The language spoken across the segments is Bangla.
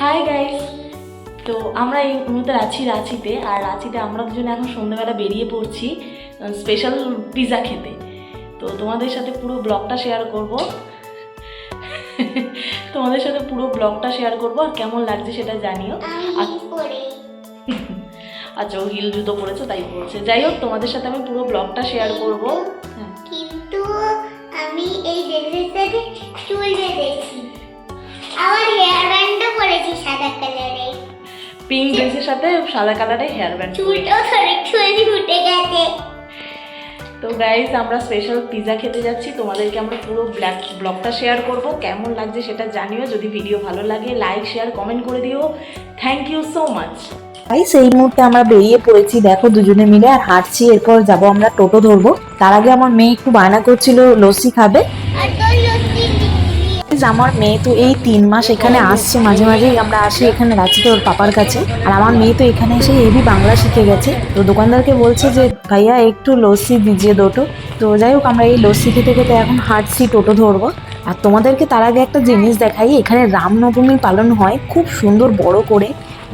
Hi guys. তো আমরা এই মুহূর্তে আছি রাঁচিতে, আর রাঁচিতে আমরা দুজনে এখন সন্ধ্যাবেলা বেরিয়ে পড়ছি স্পেশাল পিৎজা খেতে। তো তোমাদের সাথে পুরো ব্লগটা শেয়ার করব আর কেমন লাগছে সেটা জানিও। আচ্ছা, ও হিল জুতো পরেছে তাই বলছে। যাই হোক, তোমাদের সাথে আমি পুরো ব্লগটা শেয়ার করব। কিন্তু আমি এই ড্রেসের সাথে চুল বেঁধেছি, আবার হেয়ার ব্যান্ডও পরেছি সাদা কালারে। পিঙ্ক ড্রেসের সাথে সাদা কালারে হেয়ার ব্যান্ড, চুলটাও একটু উঠে গেছে। তো গাইস, আমরা স্পেশাল পিৎজা খেতে যাচ্ছি। তোমাদেরকে আমরা পুরো ব্লগটা শেয়ার করব। কেমন লাগছে সেটা জানিও। যদি ভিডিও ভালো লাগে লাইক শেয়ার কমেন্ট করে দিও। Thank you so much. Guys, এই মুহূর্তে আমরা বেরিয়ে পড়েছি, দেখো দুজনে মিলে আর হাঁটছি। এরপর যাব আমরা টোটো ধরবো। তার আগে আমার মেয়ে একটু বায়না করছিল লস্যি খাবে। আমার মেয়ে তো এই 3 মাস এখানে আসছে, মাঝে মাঝেই আমরা আসি এখানে রাঁচিতে ওর পাপার কাছে। আর আমার মেয়ে তো এখানে এসে হেভি বাংলা শিখে গেছে। তো দোকানদারকে বলছে যে ভাইয়া একটু লস্যি দিজিয়ে দুটো। তো যাই হোক, আমরা এই লস্যি খেতে খেতে এখন হাঁটছি, টোটো ধরবো। আর তোমাদেরকে তার আগে একটা জিনিস দেখাই। এখানে রামনবমী পালন হয় খুব সুন্দর বড় করে।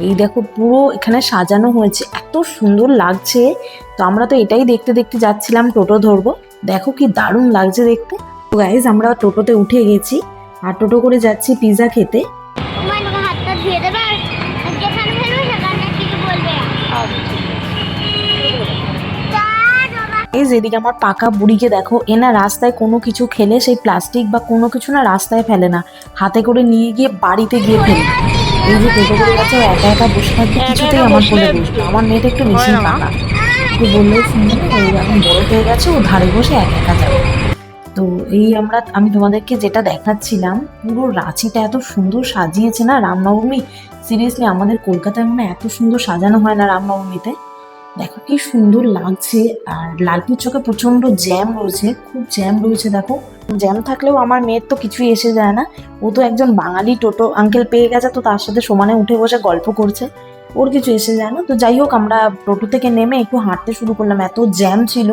এই দেখো, পুরো এখানে সাজানো হয়েছে, এত সুন্দর লাগছে। তো আমরা তো এটাই দেখতে দেখতে যাচ্ছিলাম, টোটো ধরবো। দেখো কি দারুণ লাগছে দেখতে। তো গাইজ, আমরা টোটোতে উঠে গেছি আর টোটো করে যাচ্ছি পিৎজা খেতে। এদিকে আমার পাকা বুড়িকে দেখো, এনা রাস্তায় কোনো কিছু খেলে সেই প্লাস্টিক বা কোনো কিছু না রাস্তায় ফেলে না, হাতে করে নিয়ে গিয়ে বাড়িতে গিয়ে ফেলে। এই যে টোটো করে গেছে, একা একা বসে থাকবে, কিছুতেই আমার কোলে বসবে। আমার মেয়েটা একটু বেশি পাকা, একটু বললেই শুনবে না। ও এখন বড় হয়ে গেছে, ও ধারে বসে একা একা যাবে। তো আমি তোমাদেরকে যেটা দেখাচ্ছিলাম, পুরো রাঁচিটা এত সুন্দর সাজিয়েছে না রামনবমী। সিরিয়াসলি আমাদের কলকাতায় মনে এত সুন্দর সাজানো হয় না রামনবমীতে। দেখো কি সুন্দর লাগছে। আর লালপুর চকে প্রচন্ড জ্যাম রয়েছে, খুব জ্যাম রয়েছে। দেখো, জ্যাম থাকলেও আমার মেয়ের তো কিছুই এসে যায় না। ও তো একজন বাঙালি টোটো আঙ্কেল পেয়ে গেছে, তো তার সাথে সমানে উঠে বসে গল্প করছে, ওর কিছু এসে যায় না। তো যাই হোক, আমরা টোটো থেকে নেমে একটু হাঁটতে শুরু করলাম, এত জ্যাম ছিল।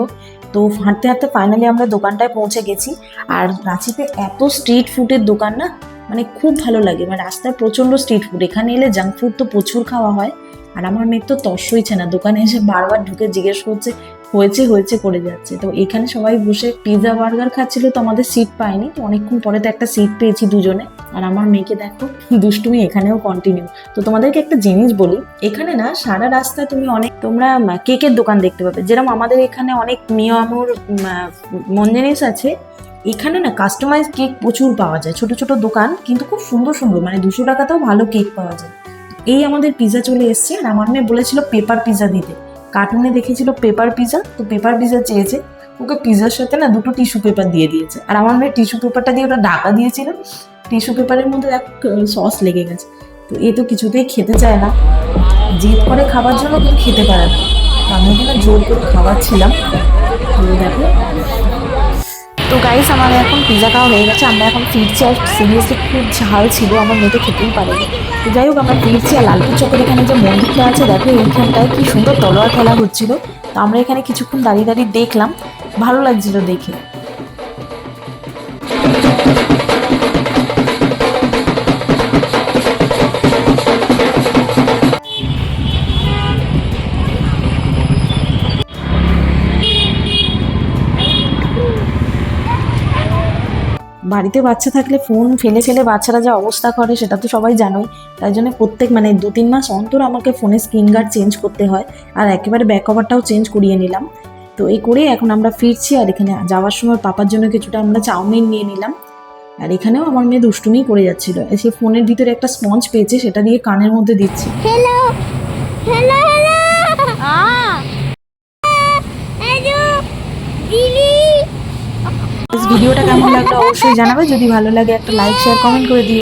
তো হাঁটতে হাঁটতে ফাইনালি আমরা দোকানটায় পৌঁছে গেছি। আর রাঁচিতে এত স্ট্রিট ফুডের দোকান না, মানে খুব ভালো লাগে। মানে রাস্তায় প্রচন্ড স্ট্রিট ফুড, এখানে এলে জাঙ্ক ফুড তো প্রচুর খাওয়া হয়। আর আমার মেয়ের তো তস হয়েছে না, দোকানে এসে বারবার ঢুকে জিজ্ঞেস করছে হয়েছে হয়েছে করে যাচ্ছে। তো এখানে সবাই বসে পিৎজা বার্গার খাচ্ছিল, তো আমাদের সিট পাইনি। তো অনেকক্ষণ পরে তো একটা সিট পেয়েছি দুজনে। আর আমার মেয়েকে দেখো, দুষ্টুমি এখানেও কন্টিনিউ। তো তোমাদেরকে একটা জিনিস বলি, এখানে না সারা রাস্তায় তোমরা কেকের দোকান দেখতে পাবে। যেরকম আমাদের এখানে অনেক মিয়ামোর মঞ্জেনিস আছে, এখানে না কাস্টমাইজ কেক প্রচুর পাওয়া যায়। ছোট ছোট দোকান, কিন্তু খুব সুন্দর সুন্দর, মানে 200 টাকাতেও ভালো কেক পাওয়া যায়। এই আমাদের পিৎজা চলে এসছে। আর আমার মেয়ে বলেছিল পেপার পিৎজা দিতে, কার্টুনে দেখেছিল পেপার পিৎজা, তো পেপার পিৎজা চেয়েছে। ওকে পিৎজার সাথে না 2টো টিস্যু পেপার দিয়ে দিয়েছে। আর আমার মেয়ে টিস্যু পেপারটা দিয়ে ওটা ঢাকা দিয়েছিল, টিস্যু পেপারের মধ্যে সস লেগে গেছে। তো এ তো কিছুতেই খেতে চায় না, জিদ করে খাবার জন্য, কিন্তু খেতে পারে না। তো আমি ওকে না জোর করে খাওয়াচ্ছিলাম। দেখো, তো গাইস, আমাদের এখন পিৎজা খাওয়া হয়ে গেছে, আমরা এখন ফিরছি। আর সিরিয়াসলি খুব ঝাল ছিল, আমার মেয়েটা খেতেই পারেনি। তো যাই হোক, আমরা ফিরছি। আর লালপুর চকের এখানে যে মন্দিরটা আছে, দেখো এইখানটায় কি সুন্দর তলোয়ার খেলা হচ্ছিল। তো আমরা এখানে কিছুক্ষণ দাঁড়িয়ে দাঁড়িয়ে দেখলাম, ভালো লাগছিল দেখে। বাড়িতে বাচ্চা থাকলে ফোন ফেলে ফেলে বাচ্চারা যা অবস্থা করে সেটা তো সবাই জানোই। তাই জন্য প্রত্যেক 2-3 মাস অন্তর আমাকে ফোনের স্ক্রিন গার্ড চেঞ্জ করতে হয়। আর একেবারে ব্যাক কভারটাও চেঞ্জ করিয়ে নিলাম। তো এই করে এখন আমরা ফিরছি। আর এখানে যাওয়ার সময় পাপার জন্য কিছুটা আমরা চাউমিন নিয়ে নিলাম। আর এখানেও আমার মেয়ে দুষ্টুমি করে যাচ্ছিল, সে ফোনের ভিতরে একটা স্পঞ্জ পেয়েছে, সেটা দিয়ে কানের মধ্যে দিচ্ছি। হ্যালো হ্যালো হ্যালো, ভিডিওটা কেমন লাগলো অবশ্যই জানাবে। যদি ভালো লাগে একটা লাইক শেয়ার কমেন্ট করে দিও।